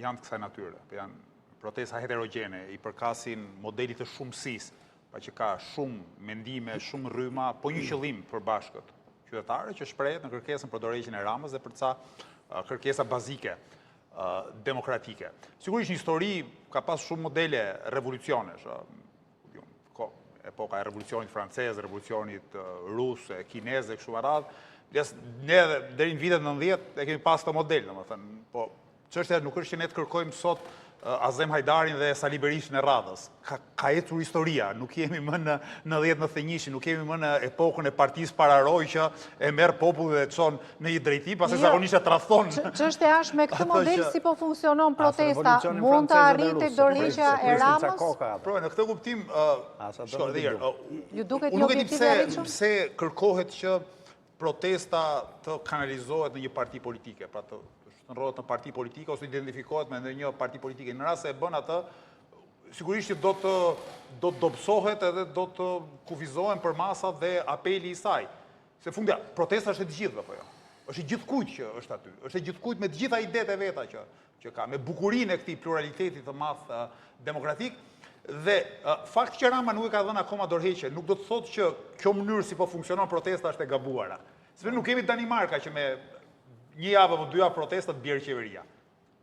janë të kësaj natyre, janë protesta heterogjene, i përkasin modelit të shumësisë, pa që ka shumë mendime, shumë rryma, po një qëllim për bashkët qytetare që shprehet në kërkesën për dorëheqjen e Ramës dhe për ca kërkesa bazike demokratike. Sigurisht një histori ka pas shumë modele revolucionesh, epoka e revolucionit francez, revolucionit rus, kinez e kështu me radhë. Ne deri në vitet 90 e kemi pas këtë model, domethënë, po çështja nuk është që ne të kërkojmë sot Azem Hajdarin dhe Sali Berishën e radhës. Ka ecur historia, nuk jemi më në 90-91, nuk jemi më në epokën e partisë pararoj që e merr populli dhe çon në një drejtim, pastaj zakonisht e tradhon. Çështja është me këtë model si po funksionon protesta, mund të arritë dorëheqja e Ramës? Po, në këtë kuptim, ju duket një nuk e di objektiv i arritshëm? pse kërkohet që protesta të kanalizohet në një parti politike, pra të shndërrohet në parti politike ose identifikohet me ndonjë parti politike. Në rast se e bën atë, sigurisht që do të dobësohet edhe do të kufizohen për masat dhe apeli i saj. Se fundja, protesta është e të gjithëve, po jo. Është i gjithkujt që është aty. Është e gjithkujt me të gjitha idetë e veta që ka, me bukurinë e këtij pluraliteti të madh demokratik. Dhe fakti që Rama nuk e ka dhënë akoma dorëheqje, nuk do të thotë që kjo mënyrë si po funksionon protesta është e gabuara. Sepse nuk kemi Danimarka që me një javë apo dy javë protesta të bjerë qeveria.